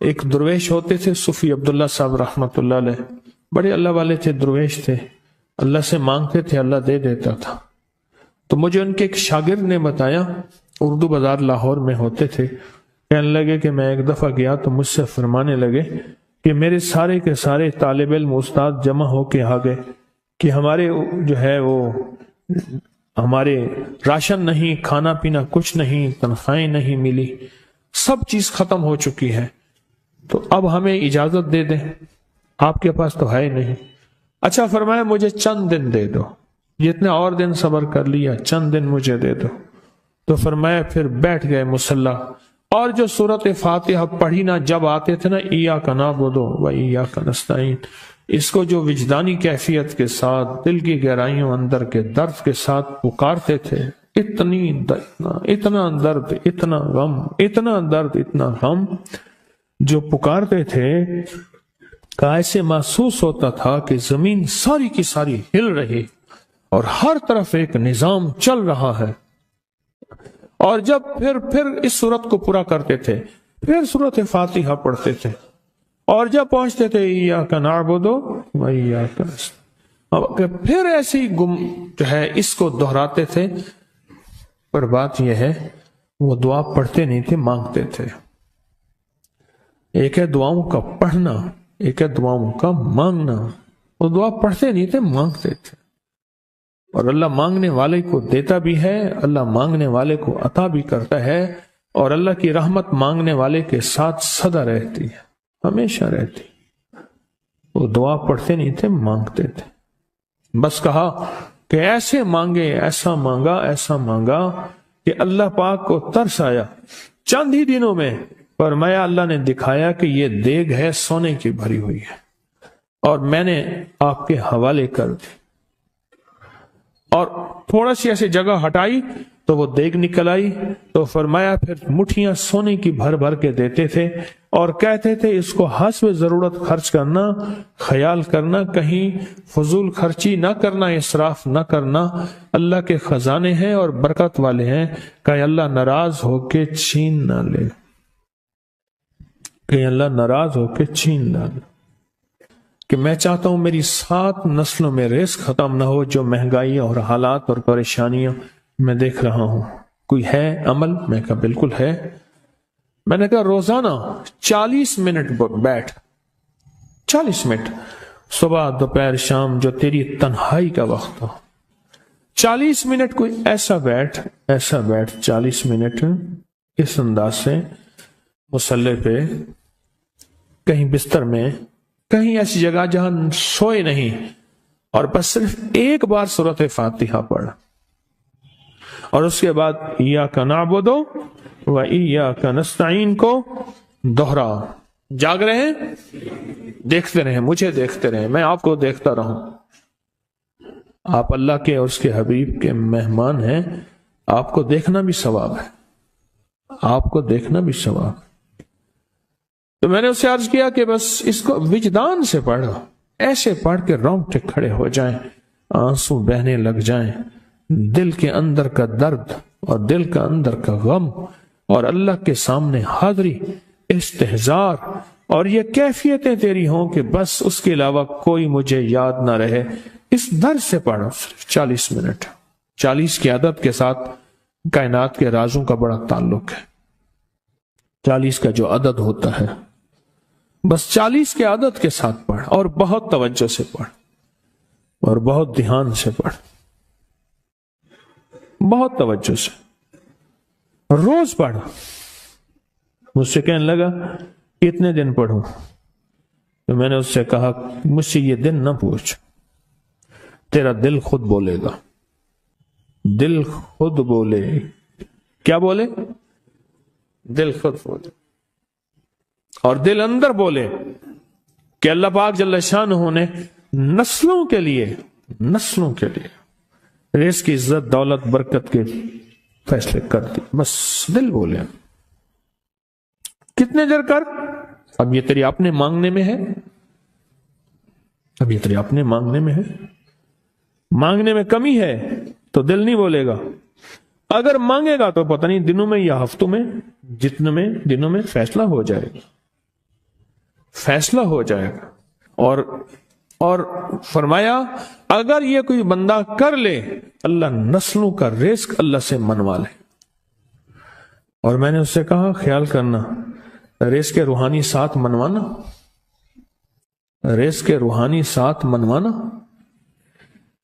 ایک درویش ہوتے تھے صوفی عبداللہ صاحب رحمۃ اللہ علیہ، بڑے اللہ والے تھے، درویش تھے، اللہ سے مانگتے تھے، اللہ دے دیتا تھا۔ تو مجھے ان کے ایک شاگرد نے بتایا، اردو بازار لاہور میں ہوتے تھے، کہنے لگے کہ میں ایک دفعہ گیا تو مجھ سے فرمانے لگے کہ میرے سارے کے سارے طالب علم استاد جمع ہو کے آ گئے کہ ہمارے جو ہے وہ ہمارے راشن نہیں، کھانا پینا کچھ نہیں، تنخواہیں نہیں ملی، سب چیز ختم ہو چکی ہے، تو اب ہمیں اجازت دے دیں، آپ کے پاس تو ہے نہیں۔ اچھا فرمایا مجھے چند دن دے دو، جتنے اور دن صبر کر لیا، چند دن مجھے دے دو۔ تو فرمایا پھر بیٹھ گئے مصلی، اور جو سورۃ فاتحہ پڑھی نا جب آتے تھے نا، ایاک نعبد و ایاک نستعین، اس کو جو وجدانی کیفیت کے ساتھ دل کی گہرائیوں اندر کے درد کے ساتھ پکارتے تھے، اتنا درد، اتنا غم، اتنا درد، اتنا غم جو پکارتے تھے کہ ایسے محسوس ہوتا تھا کہ زمین ساری کی ساری ہل رہی اور ہر طرف ایک نظام چل رہا ہے۔ اور جب پھر اس صورت کو پورا کرتے تھے، پھر سورۃ فاتحہ پڑھتے تھے، اور جب پہنچتے تھے ایاک نعبد و ایاک نستعین، پھر ایسے ہی جو ہے اس کو دہراتے تھے۔ پر بات یہ ہے وہ دعا پڑھتے نہیں تھے، مانگتے تھے۔ ایک ہے دعاؤں کا پڑھنا، ایک ہے دعاؤں کا مانگنا۔ وہ دعا پڑھتے نہیں تھے، مانگتے تھے، اور اللہ مانگنے والے کو دیتا بھی ہے، اللہ مانگنے والے کو عطا بھی کرتا ہے، اور اللہ کی رحمت مانگنے والے کے ساتھ سدا رہتی ہے، ہمیشہ رہتی۔ وہ دعا پڑھتے نہیں تھے، مانگتے تھے۔ بس کہا کہ ایسے مانگے، ایسا مانگا، ایسا مانگا کہ اللہ پاک کو ترس آیا۔ چند ہی دنوں میں فرمایا اللہ نے دکھایا کہ یہ دیگ ہے سونے کی بھری ہوئی ہے، اور میں نے آپ کے حوالے کر دی، اور تھوڑا سی ایسی جگہ ہٹائی تو وہ دیگ نکل آئی۔ تو فرمایا پھر مٹھیاں سونے کی بھر بھر کے دیتے تھے، اور کہتے تھے اس کو حسب ضرورت خرچ کرنا، خیال کرنا، کہیں فضول خرچی نہ کرنا، اسراف نہ کرنا، اللہ کے خزانے ہیں اور برکت والے ہیں، کہ اللہ ناراض ہو کے چھین نہ لے، کہ اللہ ناراض ہو کے چھین نہ لے۔ کہ میں چاہتا ہوں میری 7 نسلوں میں رزق ختم نہ ہو، جو مہنگائی اور حالات اور پریشانیاں میں دیکھ رہا ہوں۔ کوئی ہے عمل؟ میں کہا بالکل ہے۔ میں نے کہا روزانہ 40 منٹ بیٹھ، 40 منٹ صبح دوپہر شام، جو تیری تنہائی کا وقت ہو، 40 منٹ کوئی ایسا بیٹھ 40 منٹ اس انداز سے مصلی پہ، کہیں بستر میں، کہیں ایسی جگہ جہاں سوئے نہیں، اور بس صرف ایک بار سورۃ فاتحہ پڑھ، اور اس کے بعد ایاک نعبد و ایاک نستعین کو دوہرا۔ جاگ رہے ہیں؟ دیکھتے رہیں، مجھے دیکھتے رہیں، میں آپ کو دیکھتا رہوں۔ آپ اللہ کے اور اس کے حبیب کے مہمان ہیں، آپ کو دیکھنا بھی ثواب ہے، آپ کو دیکھنا بھی ثواب ہے۔ تو میں نے اسے عرض کیا کہ بس اس کو وجدان سے پڑھو، ایسے پڑھ کے رونگٹے کھڑے ہو جائیں، آنسو بہنے لگ جائیں، دل کے اندر کا درد اور دل کا اندر کا غم، اور اللہ کے سامنے حاضری، استحضار، اور یہ کیفیتیں تیری ہوں کہ بس اس کے علاوہ کوئی مجھے یاد نہ رہے۔ اس درد سے پڑھو صرف 40 منٹ۔ 40 کی عدد کے ساتھ کائنات کے رازوں کا بڑا تعلق ہے۔ 40 کا جو عدد ہوتا ہے، بس 40 کے عدد کے ساتھ پڑھ، اور بہت توجہ سے پڑھ، اور بہت دھیان سے پڑھ، بہت توجہ سے، روز پڑھ۔ مجھ سے کہنے لگا کتنے دن پڑھوں؟ تو میں نے اس سے کہا مجھ سے یہ دن نہ پوچھ، تیرا دل خود بولے گا، دل خود بولے۔ کیا بولے؟ دل خود بولے، اور دل اندر بولے کہ اللہ پاک جل شانہ نے نسلوں کے لیے رزق کی عزت، دولت، برکت کے فیصلے کر دی۔ بس دل بولے۔ کتنے دیر کر؟ اب یہ تیری اپنے مانگنے میں ہے، اب یہ تیری اپنے مانگنے میں ہے۔ مانگنے میں کمی ہے تو دل نہیں بولے گا، اگر مانگے گا تو پتہ نہیں دنوں میں یا ہفتوں میں، جتنے میں دنوں میں فیصلہ ہو جائے گا۔ فیصلہ ہو جائے گا۔ اور فرمایا اگر یہ کوئی بندہ کر لے، اللہ نسلوں کا رزق اللہ سے منوا لے۔ اور میں نے اس سے کہا خیال کرنا، رزق روحانی ساتھ منوانا، رزق روحانی ساتھ منوانا،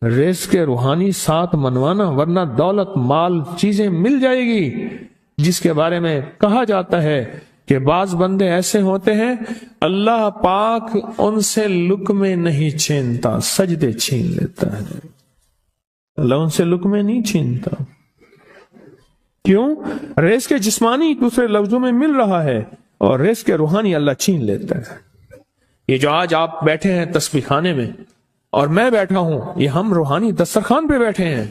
رزق روحانی ساتھ منوانا، ورنہ دولت مال چیزیں مل جائے گی جس کے بارے میں کہا جاتا ہے کہ بعض بندے ایسے ہوتے ہیں اللہ پاک ان سے لقمے نہیں چھینتا، سجدے چھین لیتا ہے۔ اللہ ان سے لقمے نہیں چھینتا، کیوں؟ رزق جسمانی دوسرے لفظوں میں مل رہا ہے، اور رزق روحانی اللہ چھین لیتا ہے۔ یہ جو آج آپ بیٹھے ہیں تسبیح خانے میں اور میں بیٹھا ہوں، یہ ہم روحانی دسترخوان پہ بیٹھے ہیں۔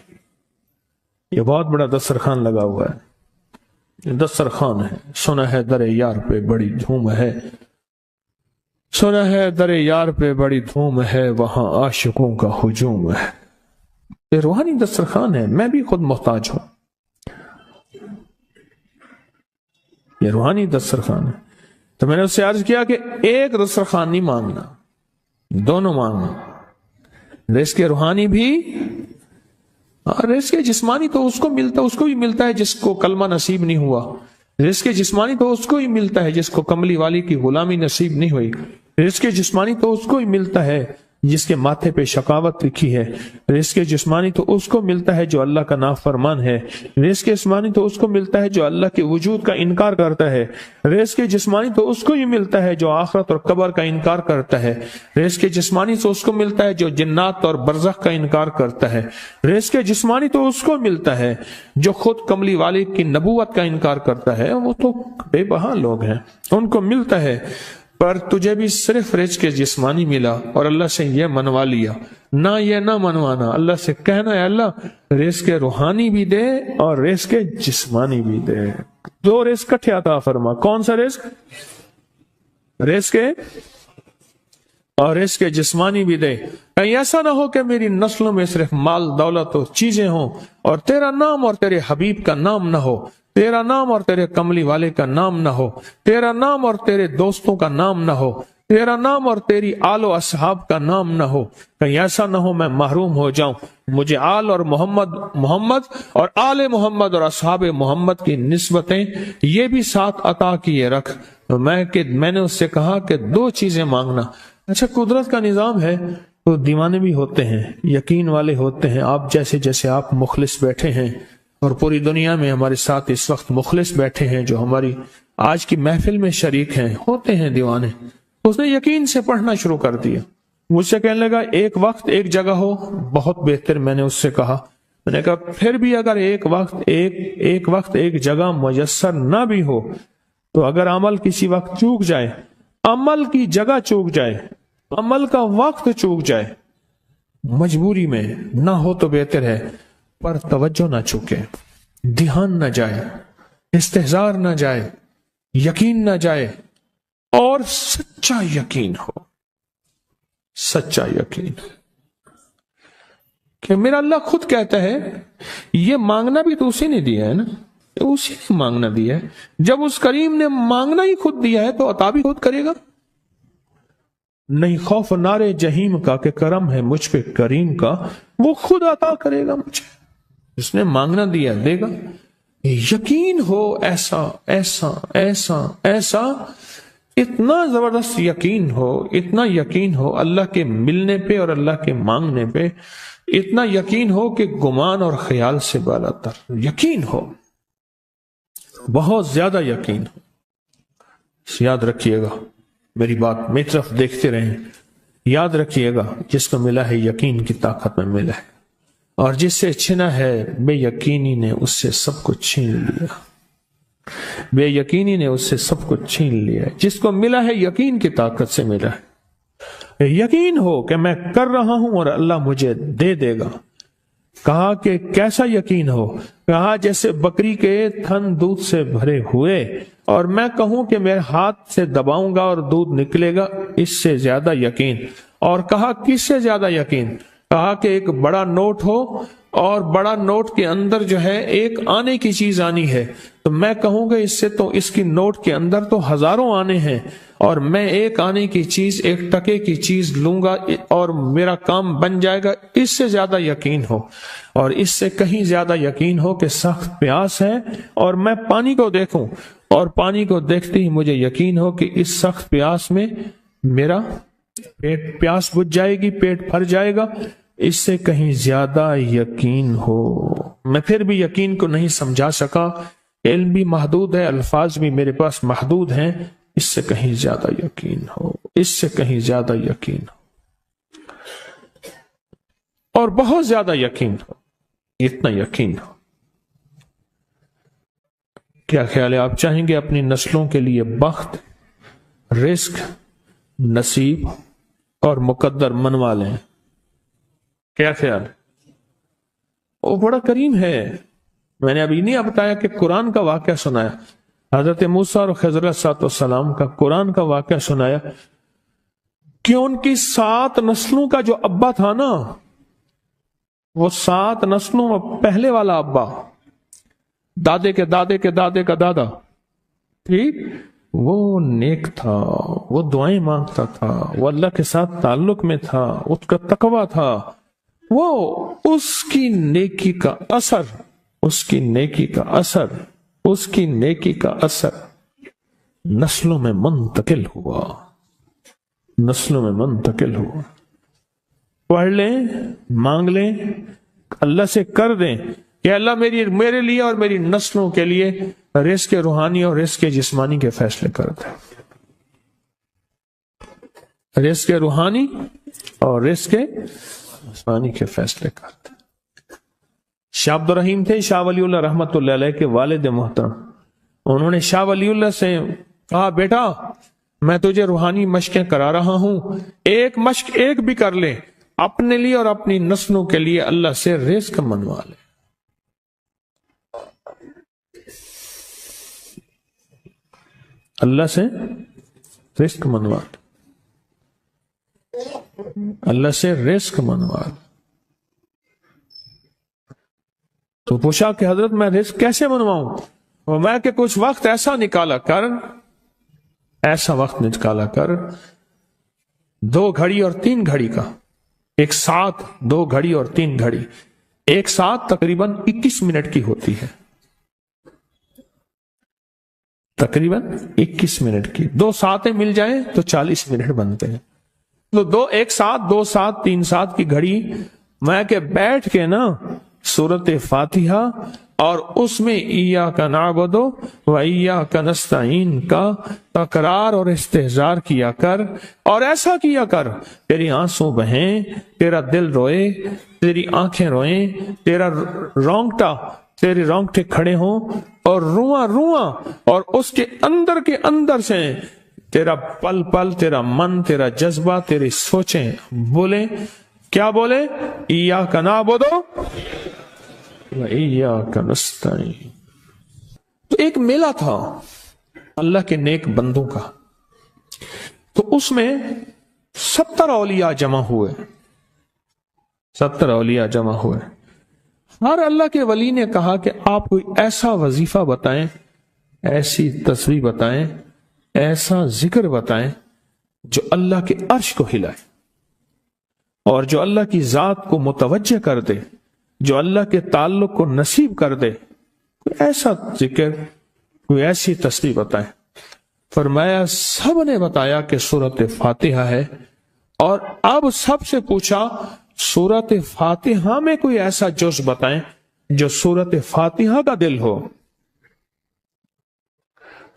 یہ بہت بڑا دسترخوان لگا ہوا ہے، یہ دسترخوان ہے۔ سنا ہے در یار پہ بڑی دھوم ہے، سنا ہے در یار پہ بڑی دھوم ہے، وہاں عاشقوں کا ہجوم ہے۔ یہ روحانی دسترخوان ہے، میں بھی خود محتاج ہوں۔ یہ روحانی دسترخوان ہے۔ تو میں نے اس سے عرض کیا کہ ایک دسترخوان نہیں مانگنا، دونوں مانگنا، رزق روحانی بھی اور رزق جسمانی تو اس کو بھی ملتا ہے جس کو کلمہ نصیب نہیں ہوا، رزق جسمانی تو اس کو ہی ملتا ہے جس کو کملی والی کی غلامی نصیب نہیں ہوئی، رزق جسمانی تو اس کو ہی ملتا ہے جس کے ماتھے پہ شقاوت لکھی ہے، رزق جسمانی تو اس کو ملتا ہے جو اللہ کا نافرمان ہے، رزق جسمانی تو اس کو ملتا ہے جو اللہ کے وجود کا انکار کرتا ہے، رزق جسمانی تو اس کو ہی ملتا ہے جو آخرت اور قبر کا انکار کرتا ہے، رزق جسمانی تو اس کو ملتا ہے جو جنات اور برزخ کا انکار کرتا ہے، رزق جسمانی تو اس کو ملتا ہے جو خود کملی والے کی نبوت کا انکار کرتا ہے۔ وہ تو بے بہا لوگ ہیں، ان کو ملتا ہے، پر تجھے بھی صرف رزق جسمانی ملا اور اللہ سے یہ منوا لیا، نہ یہ نہ منوانا، اللہ سے کہنا ہے اللہ رزق روحانی بھی دے اور رزق جسمانی بھی دے، دو رزق کٹھے عطا فرما۔ کون سا رزق؟ رزق اور رزق جسمانی بھی دے۔ کہیں ایسا نہ ہو کہ میری نسلوں میں صرف مال دولت و چیزیں ہوں اور تیرا نام اور تیرے حبیب کا نام نہ ہو، تیرا نام اور تیرے کملی والے کا نام نہ ہو، تیرا نام اور تیرے دوستوں کا نام نہ ہو، تیرا نام اور تیری آل و اصحاب کا نام نہ ہو۔ کہیں ایسا نہ ہو میں محروم ہو جاؤں، مجھے آل اور محمد اور آل محمد اور اصحاب محمد کی نسبتیں یہ بھی ساتھ عطا کیے رکھ۔ میں نے اس سے کہا کہ دو چیزیں مانگنا۔ اچھا، قدرت کا نظام ہے تو دیوانے بھی ہوتے ہیں، یقین والے ہوتے ہیں، آپ جیسے آپ مخلص بیٹھے ہیں، اور پوری دنیا میں ہمارے ساتھ اس وقت مخلص بیٹھے ہیں جو ہماری آج کی محفل میں شریک ہیں، ہوتے ہیں دیوانے۔ اس نے یقین سے پڑھنا شروع کر دیا، مجھ سے کہنے لگا ایک وقت ایک جگہ ہو بہت بہتر۔ میں نے اس سے کہا، میں نے کہا پھر بھی اگر ایک وقت ایک جگہ میسر نہ بھی ہو تو اگر عمل کسی وقت چوک جائے، عمل کی جگہ چوک جائے، عمل کا وقت چوک جائے، مجبوری میں نہ ہو تو بہتر ہے، پر توجہ نہ چوکے، دھیان نہ جائے، استحضار نہ جائے، یقین نہ جائے، اور سچا یقین ہو، سچا یقین کہ میرا اللہ خود کہتا ہے یہ مانگنا بھی تو اسی نے دیا ہے نا، اسی نے مانگنا دیا ہے۔ جب اس کریم نے مانگنا ہی خود دیا ہے تو عطا بھی خود کرے گا۔ نہیں خوف نارے جہیم کا کہ کرم ہے مجھ پہ کریم کا، وہ خود عطا کرے گا مجھے، اس نے مانگنا دیا دے گا۔ یقین ہو ایسا ایسا ایسا ایسا، اتنا زبردست یقین ہو، اتنا یقین ہو اللہ کے ملنے پہ اور اللہ کے مانگنے پہ، اتنا یقین ہو کہ گمان اور خیال سے بالا تر یقین ہو، بہت زیادہ یقین ہو۔ یاد رکھیے گا میری بات، میری طرف دیکھتے رہیں، یاد رکھیے گا جس کو ملا ہے یقین کی طاقت میں ملا ہے، اور جس سے چھنا ہے بے یقینی نے اس سے سب کچھ چھین لیا، بے یقینی نے اس سے سب کچھ چھین لیا۔ جس کو ملا ہے یقین کی طاقت سے ملا ہے، یقین ہو کہ میں کر رہا ہوں اور اللہ مجھے دے دے گا۔ کہا کہ کیسا یقین ہو؟ کہا جیسے بکری کے تھن دودھ سے بھرے ہوئے اور میں کہوں کہ میرے ہاتھ سے دباؤں گا اور دودھ نکلے گا، اس سے زیادہ یقین۔ اور کہا کس سے زیادہ یقین؟ کہا کہ ایک بڑا نوٹ ہو اور بڑا نوٹ کے اندر جو ہے ایک آنے کی چیز آنی ہے، تو میں کہوں گا اس سے تو اس کی نوٹ کے اندر تو ہزاروں آنے ہیں، اور میں ایک آنے کی چیز، ایک ٹکے کی چیز لوں گا اور میرا کام بن جائے گا، اس سے زیادہ یقین ہو، اور اس سے کہیں زیادہ یقین ہو کہ سخت پیاس ہے اور میں پانی کو دیکھوں، اور پانی کو دیکھتے ہی مجھے یقین ہو کہ اس سخت پیاس میں میرا پیاس بجھ جائے گی، پیٹ بھر جائے گا، اس سے کہیں زیادہ یقین ہو۔ میں پھر بھی یقین کو نہیں سمجھا سکا، علم بھی محدود ہے، الفاظ بھی میرے پاس محدود ہیں، اس سے کہیں زیادہ یقین ہو، اس سے کہیں زیادہ یقین ہو، اور بہت زیادہ یقین ہو، اتنا یقین ہو۔ کیا خیال ہے؟ آپ چاہیں گے اپنی نسلوں کے لیے بخت، رزق، نصیب اور مقدر منوا لیں؟ کیا خیال ہے؟ وہ بڑا کریم ہے۔ میں نے ابھی نہیں بتایا کہ قرآن کا واقعہ سنایا، حضرت موسیٰ اور خضر علیہ السلام کا قرآن کا واقعہ سنایا کہ ان کی 7 نسلوں کا جو ابا تھا نا، وہ 7 نسلوں میں پہلے والا ابا، دادے کے دادے کے دادے کا دادا، ٹھیک، وہ نیک تھا، وہ دعائیں مانگتا تھا، وہ اللہ کے ساتھ تعلق میں تھا، اس کا تقوی تھا، وہ اس کی نیکی کا اثر، اس کی نیکی کا اثر، اس کی نیکی کا اثر نسلوں میں منتقل ہوا، نسلوں میں منتقل ہوا۔ پڑھ لیں، مانگ لیں، اللہ سے کر دیں کہ اللہ میرے لیے اور میری نسلوں کے لیے رزق روحانی اور رزق جسمانی کے فیصلے کر دیں، رزق روحانی اور رزق جسمانی کے فیصلے کر دیں۔ شاہ عبد الرحیم تھے شاہ ولی اللہ رحمت اللہ علیہ کے والد محترم، انہوں نے شاہ ولی اللہ سے کہا، بیٹا میں تجھے روحانی مشقیں کرا رہا ہوں، ایک مشق ایک بھی کر لے، اپنے لیے اور اپنی نسلوں کے لیے اللہ سے رزق منوا لے۔ اللہ سے رزق منوا لے، اللہ سے رزق منوا لے۔ تو پوچھا کہ حضرت میں رزق کیسے منواؤں؟ اور میں کہ کچھ وقت ایسا نکالا کر، ایسا وقت نکالا کر 2 گھڑی اور 3 گھڑی کا، ایک ساتھ 2 گھڑی اور 3 گھڑی، ایک ساتھ تقریباً 21 منٹ کی ہوتی ہے، تقریباً 21 منٹ کی، 2 ساتیں مل جائیں تو 40 منٹ بنتے ہیں، تو ایک ساتھ 2 ساتھ 3 ساتھ کی گھڑی میں کہ بیٹھ کے نا سورت فاتحہ اور اس میں ایاک نعبد و ایاک نستعین کا تکرار اور استحضار کیا کر، اور ایسا کیا کر تیری آنسوں بہیں، تیرا دل روئے، تیری آنکھیں روئیں، تیرا تیرے رونگٹے کھڑے ہوں اور رواں رواں، اور اس کے اندر سے تیرا پل پل، تیرا من، تیرا جذبہ، تیری سوچیں بولیں، کیا بولے؟ ایاک نعبد و ایاک نستعین۔ تو ایک میلہ تھا اللہ کے نیک بندوں کا، تو اس میں 70 اولیاء جمع ہوئے، 70 اولیاء جمع ہوئے۔ ہر اللہ کے ولی نے کہا کہ آپ کوئی ایسا وظیفہ بتائیں، ایسی تسبیح بتائیں، ایسا ذکر بتائیں جو اللہ کے عرش کو ہلائے اور جو اللہ کی ذات کو متوجہ کر دے، جو اللہ کے تعلق کو نصیب کر دے، کوئی ایسا ذکر، کوئی ایسی تسبیح بتائیں۔ فرمایا سب نے بتایا کہ سورت فاتحہ ہے، اور اب سب سے پوچھا سورت فاتحہ میں کوئی ایسا جز بتائیں جو سورت فاتحہ کا دل ہو۔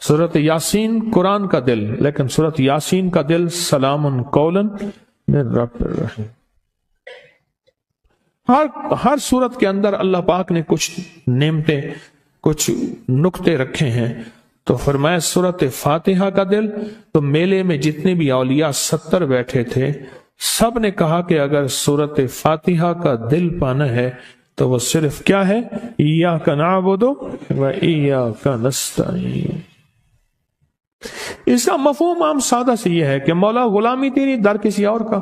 سورت یاسین قرآن کا دل، لیکن سورت یاسین کا دل سلام قولا من رب الرحیم۔ ہر سورت کے اندر اللہ پاک نے کچھ نعمتیں، کچھ نقطے رکھے ہیں، تو فرمایا سورت فاتحہ کا دل، تو میلے میں جتنے بھی اولیاء 70 بیٹھے تھے، سب نے کہا کہ اگر سورت فاتحہ کا دل پانا ہے تو وہ صرف کیا ہے؟ ایاک نعبد و ایاک نستعین۔ اس کا مفہوم عام سادہ سے یہ ہے کہ مولا غلامی تیری در کسی اور کا،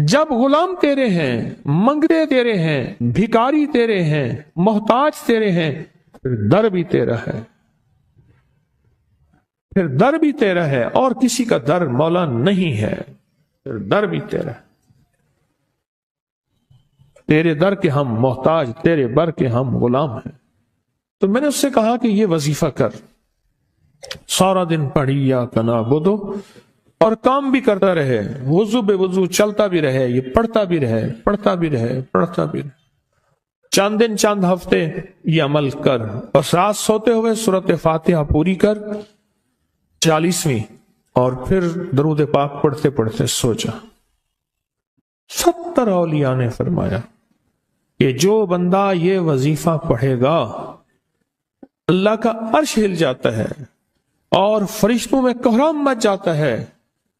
جب غلام تیرے ہیں، منگتے تیرے ہیں، بھکاری تیرے ہیں، محتاج تیرے ہیں، پھر در بھی تیرا ہے، پھر در بھی تیرا ہے، اور کسی کا در مولا نہیں ہے، پھر در بھی تیرا ہے۔ تیرے در کے ہم محتاج، تیرے بر کے ہم غلام ہیں۔ تو میں نے اس سے کہا کہ یہ وظیفہ کر، سارا دن پڑھی یا کنا بدو، اور کام بھی کرتا رہے، وضو بے وضو چلتا بھی رہے، یہ پڑھتا بھی رہے، پڑھتا بھی رہے، پڑھتا بھی رہے، چند دن چند ہفتے یہ عمل کر، اور رات سوتے ہوئے سورۃ فاتحہ پوری کر 40ویں، اور پھر درود پاک پڑھتے پڑھتے سو جا۔ 70 اولیاء نے فرمایا کہ جو بندہ یہ وظیفہ پڑھے گا اللہ کا عرش ہل جاتا ہے، اور فرشتوں میں کوہرام مچ جاتا ہے،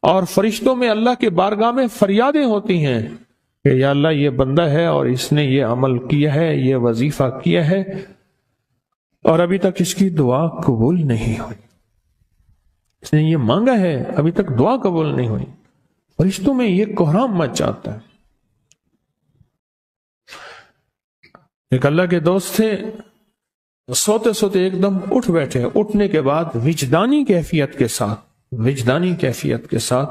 اور فرشتوں میں اللہ کے بارگاہ میں فریادیں ہوتی ہیں کہ یا اللہ یہ بندہ ہے اور اس نے یہ عمل کیا ہے، یہ وظیفہ کیا ہے، اور ابھی تک اس کی دعا قبول نہیں ہوئی، اس نے یہ مانگا ہے ابھی تک دعا قبول نہیں ہوئی، فرشتوں میں یہ کوہرام مچ جاتا ہے۔ ایک اللہ کے دوست تھے، سوتے سوتے ایک دم اٹھ بیٹھے، اٹھنے کے بعد وجدانی کیفیت کے ساتھ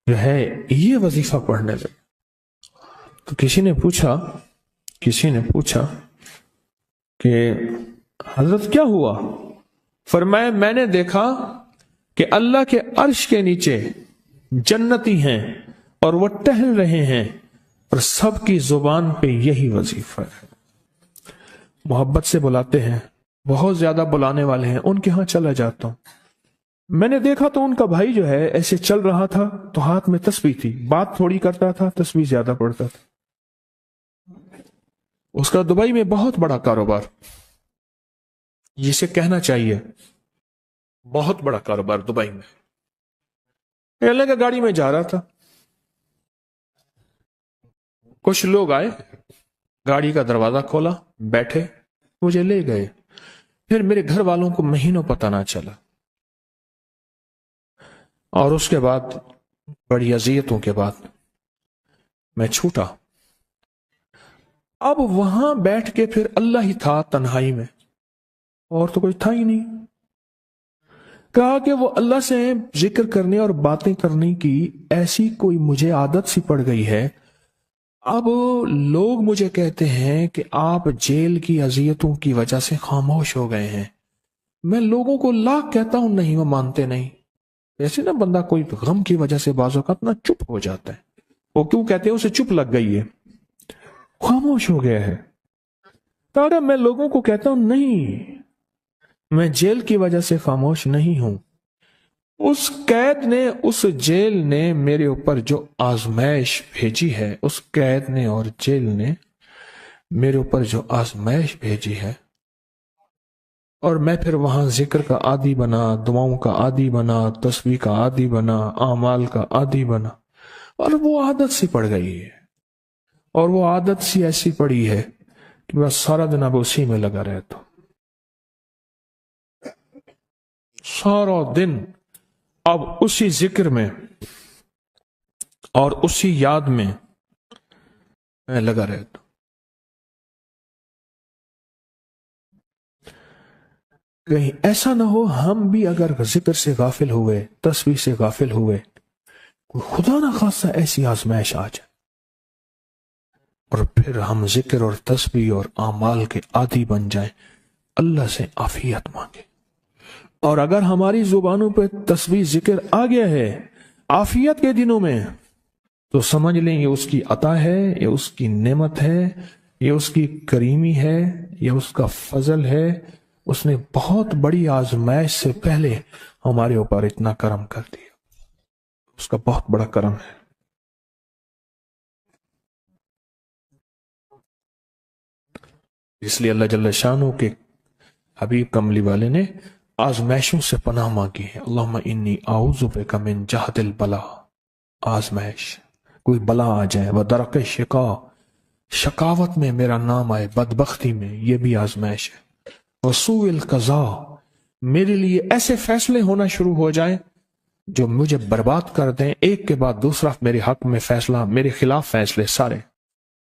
جو ہے یہ وظیفہ پڑھنے لگے۔ تو کسی نے پوچھا کہ حضرت کیا ہوا؟ فرمایا میں نے دیکھا کہ اللہ کے عرش کے نیچے جنتی ہیں اور وہ ٹہل رہے ہیں، اور سب کی زبان پہ یہی وظیفہ ہے۔ محبت سے بلاتے ہیں، بہت زیادہ بلانے والے ہیں، ان کے ہاں چلا جاتا ہوں، میں نے دیکھا تو ان کا بھائی جو ہے ایسے چل رہا تھا تو ہاتھ میں تسبیح تھی، بات تھوڑی کرتا تھا، تسبیح زیادہ پڑھتا تھا۔ اس کا دبئی میں بہت بڑا کاروبار، جسے کہنا چاہیے بہت بڑا کاروبار دبئی میں۔ اللہ کا گاڑی میں جا رہا تھا، کچھ لوگ آئے، گاڑی کا دروازہ کھولا، بیٹھے، مجھے لے گئے، پھر میرے گھر والوں کو مہینوں پتہ نہ چلا، اور اس کے بعد بڑی اذیتوں کے بعد میں چھوٹا۔ اب وہاں بیٹھ کے پھر اللہ ہی تھا تنہائی میں، اور تو کوئی تھا ہی نہیں۔ کہا کہ وہ اللہ سے ذکر کرنے اور باتیں کرنے کی ایسی کوئی مجھے عادت سی پڑ گئی ہے، اب لوگ مجھے کہتے ہیں کہ آپ جیل کی اذیتوں کی وجہ سے خاموش ہو گئے ہیں، میں لوگوں کو لاکھ کہتا ہوں، نہیں وہ مانتے نہیں۔ ایسے نا بندہ کوئی غم کی وجہ سے بعض اوقات نا چپ ہو جاتا ہے، وہ کیوں کہتے ہیں؟ اسے چپ لگ گئی ہے، خاموش ہو گیا ہے۔ تاکہ میں لوگوں کو کہتا ہوں نہیں، میں جیل کی وجہ سے خاموش نہیں ہوں، اس قید نے، اس جیل نے میرے اوپر جو آزمائش بھیجی ہے، اس قید نے اور جیل نے میرے اوپر جو آزمائش بھیجی ہے، اور میں پھر وہاں ذکر کا عادی بنا، دعاؤں کا عادی بنا، تسبیح کا عادی بنا، اعمال کا عادی بنا، اور وہ عادت سی پڑ گئی ہے، اور وہ عادت سی ایسی پڑی ہے کہ بس سارا دن اب اسی میں لگا رہتا ہوں، سارا دن اب اسی ذکر میں اور اسی یاد میں لگا رہتا ہوں۔ کہیں ایسا نہ ہو ہم بھی اگر ذکر سے غافل ہوئے، تسبیح سے غافل ہوئے، کوئی خدا نہ خاصا ایسی آزمائش آ جائے، اور پھر ہم ذکر اور تسبیح اور اعمال کے عادی بن جائیں، اللہ سے عافیت مانگے۔ اور اگر ہماری زبانوں پہ تسبیح ذکر آ گیا ہے عافیت کے دنوں میں، تو سمجھ لیں یہ اس کی عطا ہے، یہ اس کی نعمت ہے، یہ اس کی کریمی ہے، یہ اس کا فضل ہے، اس نے بہت بڑی آزمائش سے پہلے ہمارے اوپر اتنا کرم کر دیا، اس کا بہت بڑا کرم ہے۔ اس لیے اللہ جل شانہ کے حبیب کملی والے نے آزمائشوں سے پناہ مانگی ہے، اللہم انی اعوذ بک من جہد البلاء، آزمائش، کوئی بلا آ جائے، ودرک شقا، شقاوت میں میرا نام آئے، بدبختی میں، یہ بھی آزمائش ہے، وسوء القضاء، میرے لیے ایسے فیصلے ہونا شروع ہو جائیں جو مجھے برباد کر دیں، ایک کے بعد دوسرا میرے حق میں فیصلہ، میرے خلاف فیصلے سارے،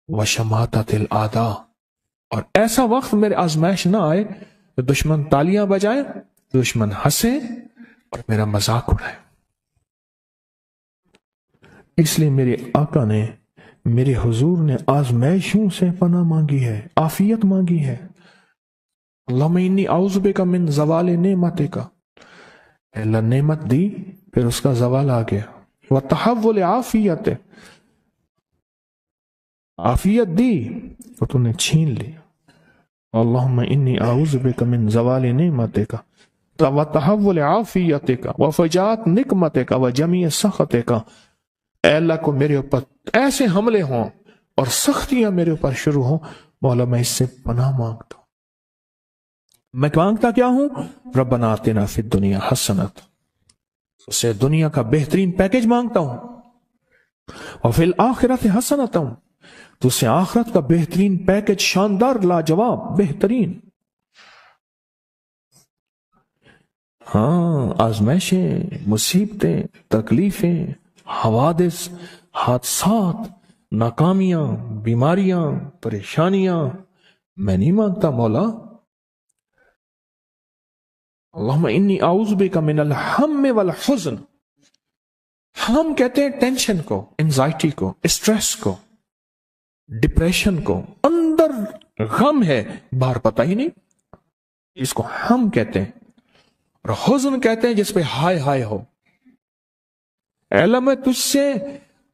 وشماتت الاعداء، اور ایسا وقت میرے آزمائش نہ آئے کہ دشمن تالیاں بجائے، دشمن ہنسے اور میرا مذاق اڑائے۔ اس لیے میرے آقا نے، میرے حضور نے آزمائشوں سے پناہ مانگی ہے، عافیت مانگی ہے۔ اللہم انی اعوذ بک من زوال نعمتک، اللہ نعمت دی پھر اس کا زوال آ گیا، وتحول عافیت، عافیت دی تو تو نے چھین لی۔ اللہم انی اعوذ بک من زوال نعمتک وتحول عافیتک وفجاءت نقمتک وجمیع سخطک، اے اللہ کو میرے اوپر ایسے حملے ہوں اور سختیاں میرے اوپر شروع ہوں، مولا میں اس سے پناہ مانگتا ہوں۔ میں مانگتا کیا ہوں؟ ربنا آتنا فی الدنیا حسنت، اسے دنیا کا بہترین پیکج مانگتا ہوں، اور فی الآخرت حسنت، تو اسے آخرت کا بہترین پیکج، شاندار، لاجواب، بہترین۔ ہاں، آزمائشیں، مصیبتیں، تکلیفیں، حوادث، حادثات، ناکامیاں، بیماریاں، پریشانیاں میں نہیں مانگتا مولا۔ اللہم انی اعوذ بک من الہم والحزن، ہم کہتے ہیں ٹینشن کو، انزائٹی کو، اسٹریس کو، ڈپریشن کو، اندر غم ہے باہر پتہ ہی نہیں، اس کو ہم کہتے ہیں، اور حزن کہتے ہیں جس پہ ہائے ہائے ہو۔ اے اللہ میں تجھ سے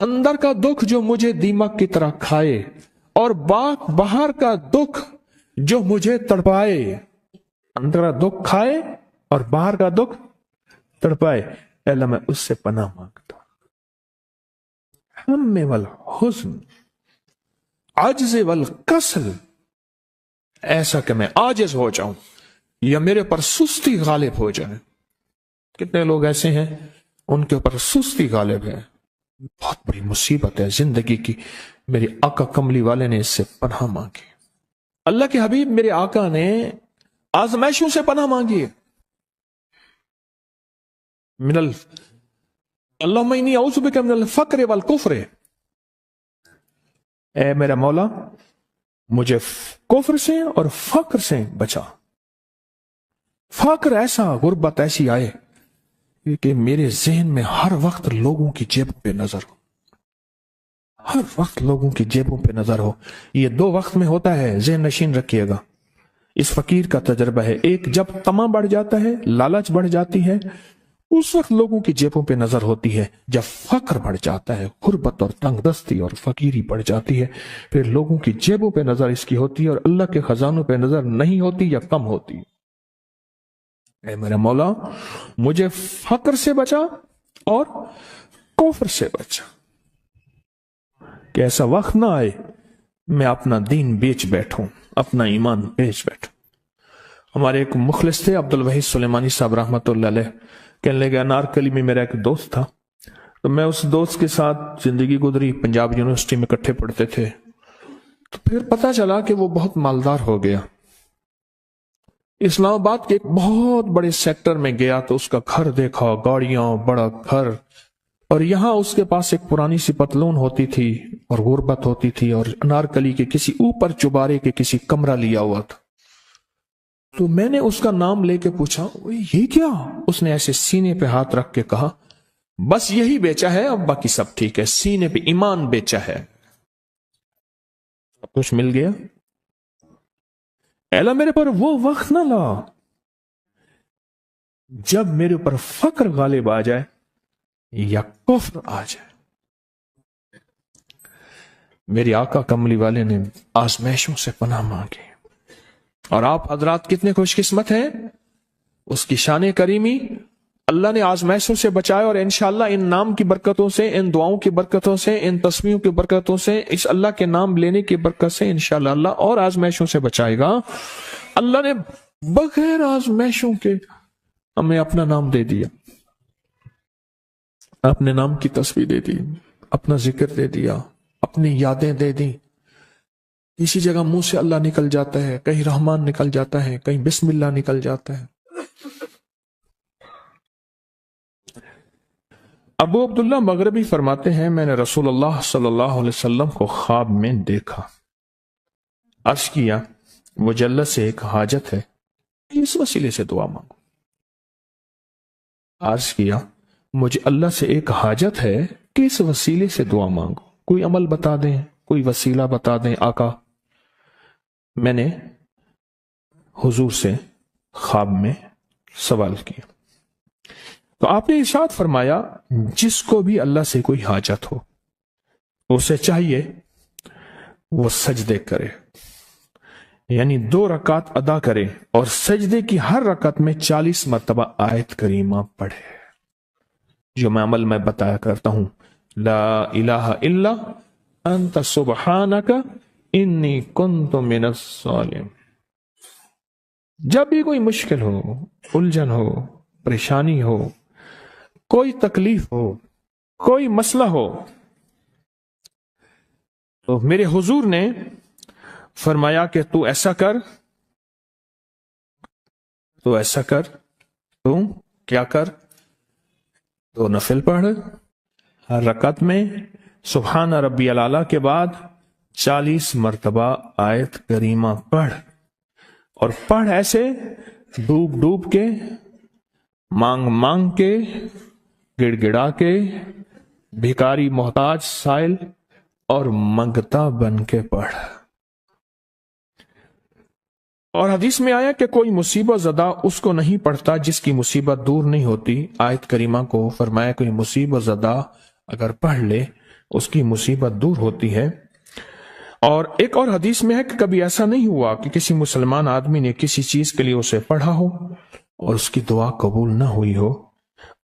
اندر کا دکھ جو مجھے دیمک کی طرح کھائے، اور باہر کا دکھ جو مجھے تڑپائے، اندر کا دکھ کھائے اور باہر کا دکھ تڑپائے، اے اللہ میں اس سے پناہ مانگتا ہوں۔ ہم والحزن، عجز والکسل، ایسا کہ میں عاجز ہو جاؤں یا میرے پر سستی غالب ہو جائے۔ کتنے لوگ ایسے ہیں ان کے اوپر سستی غالب ہے، بہت بڑی مصیبت ہے زندگی کی۔ میرے آقا کملی والے نے اس سے پناہ مانگی، اللہ کے حبیب میرے آقا نے آزمائشوں سے پناہ مانگی ہے۔ اللہم انی اعوذ بک من الفقر والکفر، اے میرا مولا مجھے کفر سے اور فقر سے بچا۔ فقر ایسا، غربت ایسی آئے کہ میرے ذہن میں ہر وقت لوگوں کی جیبوں پہ نظر ہو، ہر وقت لوگوں کی جیبوں پہ نظر ہو۔ یہ دو وقت میں ہوتا ہے، ذہن نشین رکھیے گا۔ اس فقیر کا تجربہ ہے، ایک جب طمع بڑھ جاتا ہے، لالچ بڑھ جاتی ہے، اس وقت لوگوں کی جیبوں پہ نظر ہوتی ہے۔ جب فقر بڑھ جاتا ہے، غربت اور تنگ دستی اور فقیری بڑھ جاتی ہے، پھر لوگوں کی جیبوں پہ نظر اس کی ہوتی ہے اور اللہ کے خزانوں پہ نظر نہیں ہوتی یا کم ہوتی۔ اے میرا مولا مجھے فقر سے بچا اور کفر سے بچا، کہ ایسا وقت نہ آئے میں اپنا دین بیچ بیٹھوں، اپنا ایمان بیچ بیٹھوں۔ ہمارے ایک مخلص تھے عبدالوحید سلیمانی صاحب رحمۃ اللہ علیہ، کہنے لگے انارکلی میں میرا ایک دوست تھا، تو میں اس دوست کے ساتھ زندگی گزری، پنجاب یونیورسٹی میں اکٹھے پڑھتے تھے، تو پھر پتہ چلا کہ وہ بہت مالدار ہو گیا۔ اسلام آباد کے ایک بہت بڑے سیکٹر میں گیا تو اس کا گھر دیکھا، گاڑیاں، بڑا گھر، اور یہاں اس کے پاس ایک پرانی سی پتلون ہوتی تھی اور غربت ہوتی تھی، اور انارکلی کے کسی اوپر چبارے کے کسی کمرہ لیا ہوا تھا۔ تو میں نے اس کا نام لے کے پوچھا یہ کیا؟ اس نے ایسے سینے پہ ہاتھ رکھ کے کہا بس یہی بیچا ہے، اب باقی سب ٹھیک ہے، سینے پہ ایمان بیچا ہے، سب کچھ مل گیا۔ اللہ میرے پر وہ وقت نہ لا جب میرے اوپر فقر غالب آ جائے یا کفر آ جائے۔ میرے آقا کملی والے نے آزمائشوں سے پناہ مانگی، اور آپ حضرات کتنے خوش قسمت ہیں، اس کی شان کریمی اللہ نے آزمائشوں سے بچایا، اور انشاءاللہ ان نام کی برکتوں سے، ان دعاؤں کی برکتوں سے، ان تسبیحوں کی برکتوں سے، اس اللہ کے نام لینے کی برکت سے انشاءاللہ اللہ اور آزمائشوں سے بچائے گا۔ اللہ نے بغیر آزمائشوں کے ہمیں اپنا نام دے دیا، اپنے نام کی تسبیح دے دی، اپنا ذکر دے دیا، اپنی یادیں دے دی۔ کسی جگہ منہ سے اللہ نکل جاتا ہے، کہیں رحمان نکل جاتا ہے، کہیں بسم اللہ نکل جاتا ہے۔ ابو عبداللہ مغربی فرماتے ہیں میں نے رسول اللہ صلی اللہ علیہ وسلم کو خواب میں دیکھا، عرض کیا مجھے اللہ سے ایک حاجت ہے، اس وسیلے سے دعا مانگو۔ عرض کیا مجھے اللہ سے ایک حاجت ہے کہ اس وسیلے سے دعا مانگو، کوئی عمل بتا دیں، کوئی وسیلہ بتا دیں آقا۔ میں نے حضور سے خواب میں سوال کیا تو آپ نے ارشاد فرمایا جس کو بھی اللہ سے کوئی حاجت ہو اسے چاہیے وہ سجدے کرے، یعنی 2 رکعت ادا کرے اور سجدے کی ہر رکعت میں 40 مرتبہ آیت کریمہ پڑھے، جو میں عمل میں بتایا کرتا ہوں، لا الہ الا انت سبحانک انی کنت من الظالمین۔ جب بھی کوئی مشکل ہو، الجھن ہو، پریشانی ہو، کوئی تکلیف ہو، کوئی مسئلہ ہو، تو میرے حضور نے فرمایا کہ تو ایسا کر، تو ایسا کر، تو کیا کر، تو نفل پڑھ، ہر رکعت میں سبحان ربی الاعلیٰ کے بعد 40 مرتبہ آیت کریمہ پڑھ، اور پڑھ ایسے ڈوب ڈوب کے، مانگ مانگ کے، گڑ گڑا کے، بھکاری محتاج سائل اور منگتا بن کے پڑھ۔ اور حدیث میں آیا کہ کوئی مصیبت زدہ اس کو نہیں پڑھتا جس کی مصیبت دور نہیں ہوتی۔ آیت کریمہ کو فرمایا کوئی مصیبت زدہ اگر پڑھ لے اس کی مصیبت دور ہوتی ہے۔ اور ایک اور حدیث میں ہے کہ کبھی ایسا نہیں ہوا کہ کسی مسلمان آدمی نے کسی چیز کے لیے اسے پڑھا ہو اور اس کی دعا قبول نہ ہوئی ہو،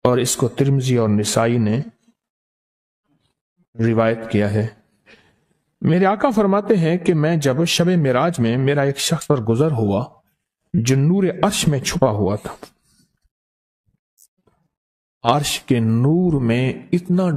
اور اس کو ترمذی اور نسائی نے روایت کیا ہے۔ میرے آقا فرماتے ہیں کہ میں جب شب معراج میں میرا ایک شخص پر گزر ہوا جو نور عرش میں چھپا ہوا تھا، عرش کے نور میں اتنا